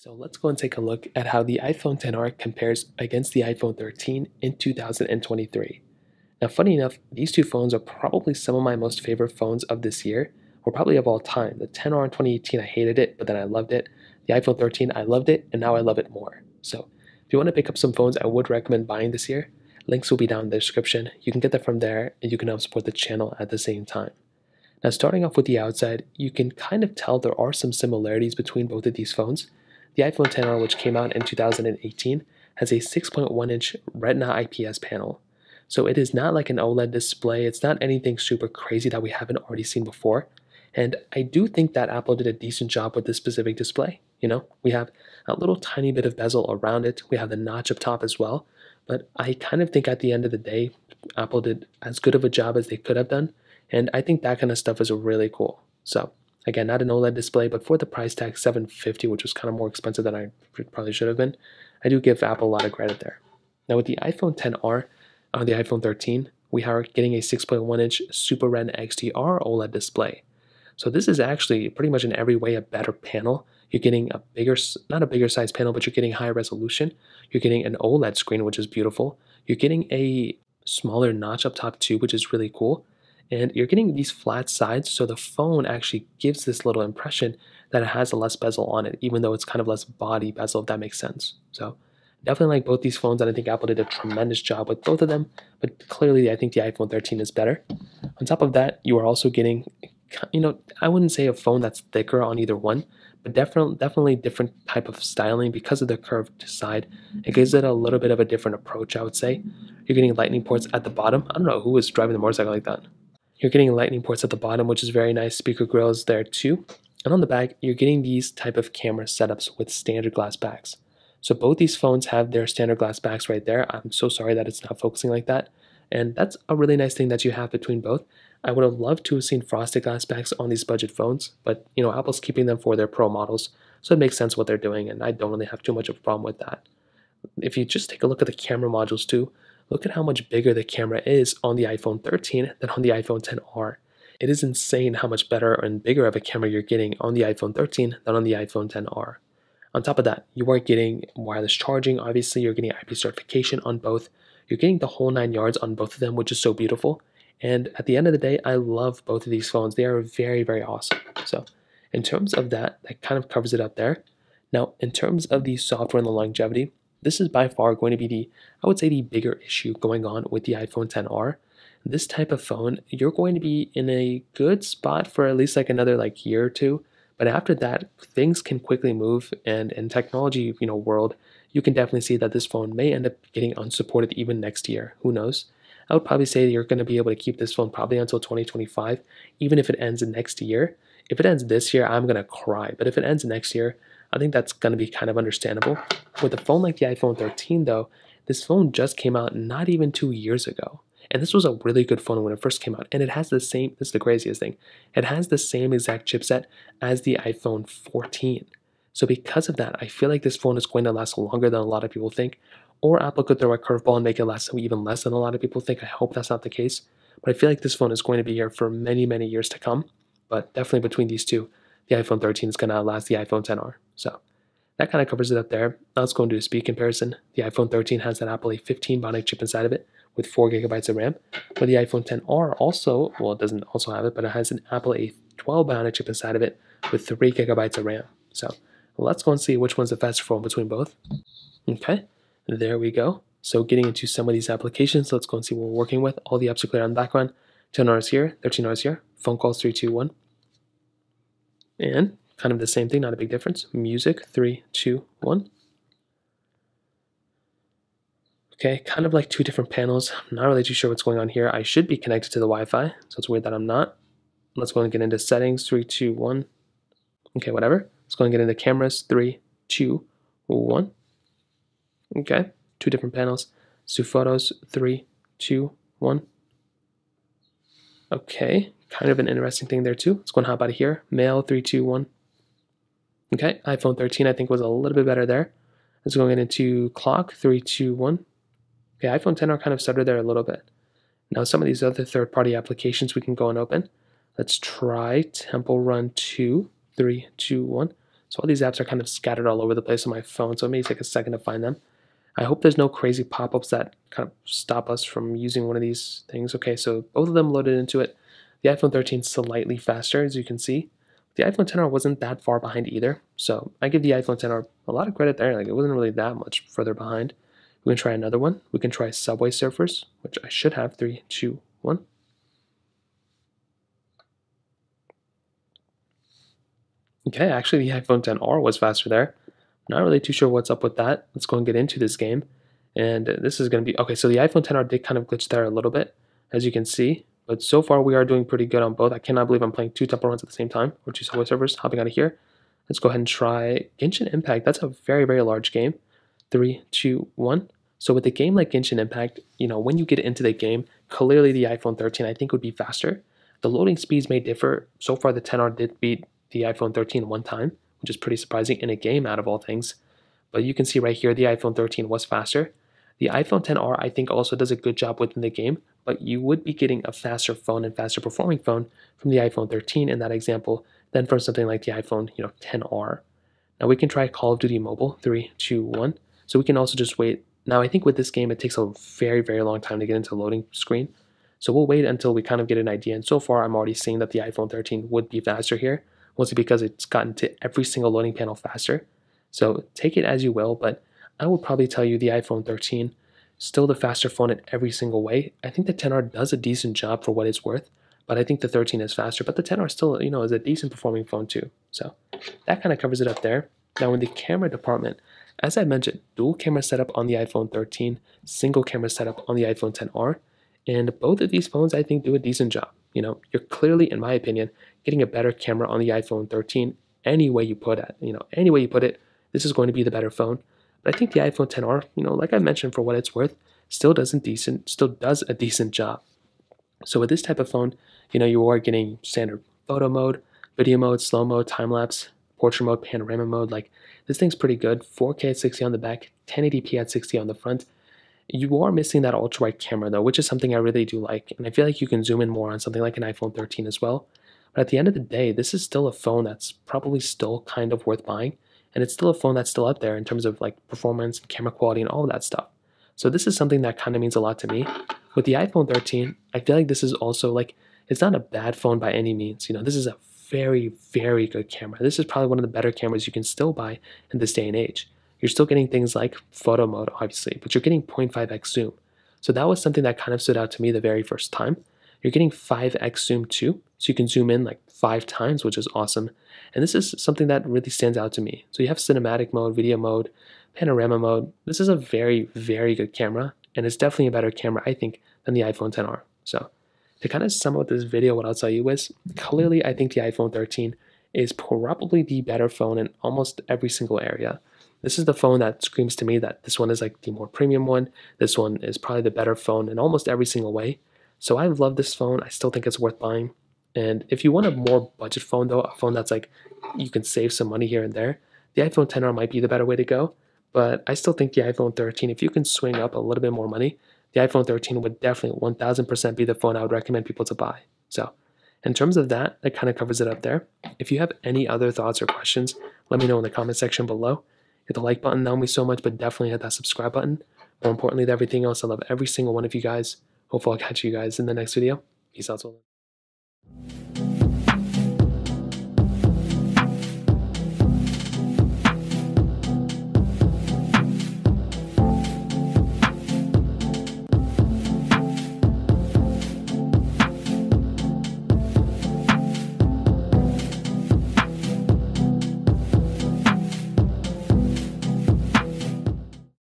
So let's go and take a look at how the iPhone XR compares against the iPhone 13 in 2023. Now, funny enough, these two phones are probably some of my most favorite phones of this year, or probably of all time. The XR in 2018, I hated it, but then I loved it. The iPhone 13, I loved it, and now I love it more. So if you want to pick up some phones I would recommend buying this year, links will be down in the description. You can get them from there, and you can help support the channel at the same time. Now, starting off with the outside, you can kind of tell there are some similarities between both of these phones. The iPhone XR, which came out in 2018, has a 6.1-inch Retina IPS panel. So it is not like an OLED display. It's not anything super crazy that we haven't already seen before. And I do think that Apple did a decent job with this specific display. We have a little tiny bit of bezel around it. We have the notch up top as well. But I kind of think at the end of the day, Apple did as good of a job as they could have done. And I think that kind of stuff is really cool. So again, not an OLED display, but for the price tag $750, which was kind of more expensive than I probably should have been, I do give Apple a lot of credit there. Now with the iPhone XR on the iPhone 13, we are getting a 6.1-inch Super Retina XDR OLED display. So this is actually pretty much in every way a better panel. You're getting a bigger, not a bigger size panel, but you're getting higher resolution. You're getting an OLED screen, which is beautiful. You're getting a smaller notch up top too, which is really cool. And you're getting these flat sides, so the phone actually gives this little impression that it has a less bezel on it, even though it's kind of less body bezel, if that makes sense. So definitely like both these phones, and I think Apple did a tremendous job with both of them, but clearly I think the iPhone 13 is better. On top of that, you are also getting, I wouldn't say a phone that's thicker on either one, but definitely different type of styling because of the curved side. It gives it a little bit of a different approach, I would say. You're getting lightning ports at the bottom. I don't know who was driving the motorcycle like that. You're getting lightning ports at the bottom, which is very nice. Speaker grills there too. And on the back, you're getting these type of camera setups with standard glass backs. So both these phones have their standard glass backs right there. I'm so sorry that it's not focusing like that. And that's a really nice thing that you have between both. I would have loved to have seen frosted glass backs on these budget phones, but Apple's keeping them for their Pro models, so it makes sense what they're doing, and I don't really have too much of a problem with that. If you just take a look at the camera modules too, look at how much bigger the camera is on the iPhone 13 than on the iPhone XR. It is insane how much better and bigger of a camera you're getting on the iPhone 13 than on the iPhone XR. On top of that, you are getting wireless charging. Obviously, you're getting IP certification on both. You're getting the whole 9 yards on both of them, which is so beautiful. And at the end of the day, I love both of these phones. They are very, very awesome. So in terms of that kind of covers it up there. Now, in terms of the software and the longevity, this is by far going to be I would say the bigger issue going on with the iPhone XR. This type of phone, you're going to be in a good spot for at least another year or two. But after that, things can quickly move, and in technology, world, you can definitely see that this phone may end up getting unsupported even next year. Who knows? I would probably say you're going to be able to keep this phone probably until 2025, even if it ends next year. If it ends this year, I'm going to cry. But if it ends next year, I think that's going to be kind of understandable. With a phone like the iPhone 13, though, this phone just came out not even 2 years ago. And this was a really good phone when it first came out. And it has the same, this is the craziest thing, it has the same exact chipset as the iPhone 14. So because of that, I feel like this phone is going to last longer than a lot of people think. Or Apple could throw a curveball and make it last even less than a lot of people think. I hope that's not the case. But I feel like this phone is going to be here for many, many years to come. But definitely between these two, the iPhone 13 is going to outlast the iPhone XR. So that kind of covers it up there. Now let's go and do a speed comparison. The iPhone 13 has that Apple A15 Bionic chip inside of it with 4 GB of RAM. But the iPhone XR also, well, it doesn't also have it, but it has an Apple A12 Bionic chip inside of it with 3 GB of RAM. So let's go and see which one's the faster phone between both. Okay, there we go. So getting into some of these applications, let's go and see what we're working with. All the apps are clear on the background. 10 hours here, 13 hours here. Phone calls 3, 2, 1. And kind of the same thing, not a big difference. Music 3, 2, 1. Okay, kind of like two different panels. I'm not really too sure what's going on here. I should be connected to the Wi-Fi, so it's weird that I'm not. Let's go and get into settings. 3, 2, 1. Okay, whatever. Let's go and get into cameras. 3, 2, 1. Okay, two different panels. Let's do photos. 3, 2, 1. Okay, kind of an interesting thing there too. Let's go and hop out of here. Mail 3, 2, 1. Okay, iPhone 13 I think was a little bit better there. Let's go and get into clock. 3, 2, 1. Okay, iPhone XR kind of stuttered there a little bit. Now some of these other third-party applications we can go and open. Let's try Temple Run 2, 3, 2, 1. So all these apps are kind of scattered all over the place on my phone, so it may take a second to find them. I hope there's no crazy pop-ups that kind of stop us from using one of these things. Okay, so both of them loaded into it. The iPhone 13 is slightly faster, as you can see. The iPhone XR wasn't that far behind either, so I give the iPhone XR a lot of credit there. Like, it wasn't really that much further behind. We can try another one. We can try Subway Surfers, which I should have. 3, 2, 1. Okay, actually the iPhone XR was faster there. Not really too sure what's up with that. Let's go and get into this game. And this is going to be, okay, so the iPhone XR did kind of glitch there a little bit, as you can see. But so far we are doing pretty good on both. I cannot believe I'm playing 2 Temple Runs at the same time, or 2 Subway Surfers. Hopping out of here. Let's go ahead and try Genshin Impact. That's a very, very large game. 3, 2, 1. So with a game like Genshin Impact, when you get into the game, clearly the iPhone 13 I think would be faster. The loading speeds may differ. So far the XR did beat the iPhone 13 one time, which is pretty surprising in a game out of all things. But you can see right here the iPhone 13 was faster. The iPhone XR I think also does a good job within the game, but you would be getting a faster phone and faster performing phone from the iPhone 13 in that example than from something like the iPhone XR. Now we can try Call of Duty Mobile. 3, 2, 1. So we can also just wait. Now I think with this game it takes a very, very long time to get into the loading screen. So we'll wait until we kind of get an idea. And so far I'm already seeing that the iPhone 13 would be faster here, mostly because it's gotten to every single loading panel faster. So take it as you will, but I would probably tell you the iPhone 13 still the faster phone in every single way. I think the XR does a decent job for what it's worth, but I think the 13 is faster. But the XR still, is a decent performing phone too. So that kind of covers it up there. Now in the camera department, as I mentioned, dual camera setup on the iPhone 13, single camera setup on the iPhone XR, and both of these phones I think do a decent job. You're clearly, in my opinion, getting a better camera on the iPhone 13 any way you put it. Any way you put it, this is going to be the better phone. But I think the iPhone XR, like I mentioned, for what it's worth, still does a decent job. So with this type of phone, you are getting standard photo mode, video mode, slow mode, time lapse, portrait mode, panorama mode. Like, this thing's pretty good. 4K at 60 on the back, 1080p at 60 on the front. You are missing that ultra wide camera though, which is something I really do like, and I feel like you can zoom in more on something like an iPhone 13 as well. But at the end of the day, this is still a phone that's probably still kind of worth buying, and it's still a phone that's still up there in terms of like performance and camera quality and all of that stuff. So this is something that kind of means a lot to me. With the iPhone 13, I feel like this is also like, it's not a bad phone by any means. This is a very, very good camera. This is probably one of the better cameras you can still buy in this day and age. You're still getting things like photo mode, obviously, but you're getting 0.5x zoom. So that was something that kind of stood out to me the very first time. You're getting 5x zoom too, so you can zoom in like 5 times, which is awesome. And this is something that really stands out to me. So you have cinematic mode, video mode, panorama mode. This is a very, very good camera, and it's definitely a better camera, I think, than the iPhone XR. So to kind of sum up this video, what I'll tell you is, clearly I think the iPhone 13 is probably the better phone in almost every single area. This is the phone that screams to me that this one is like the more premium one. This one is probably the better phone in almost every single way. So I love this phone. I still think it's worth buying. And if you want a more budget phone though, a phone that's like, you can save some money here and there, the iPhone XR might be the better way to go. But I still think the iPhone 13, if you can swing up a little bit more money, the iPhone 13 would definitely 1000% be the phone I would recommend people to buy. So in terms of that, that kind of covers it up there. If you have any other thoughts or questions, let me know in the comment section below. Hit the like button, that would mean so much, but definitely hit that subscribe button. More importantly than everything else, I love every single one of you guys. Hopefully I'll catch you guys in the next video. Peace out.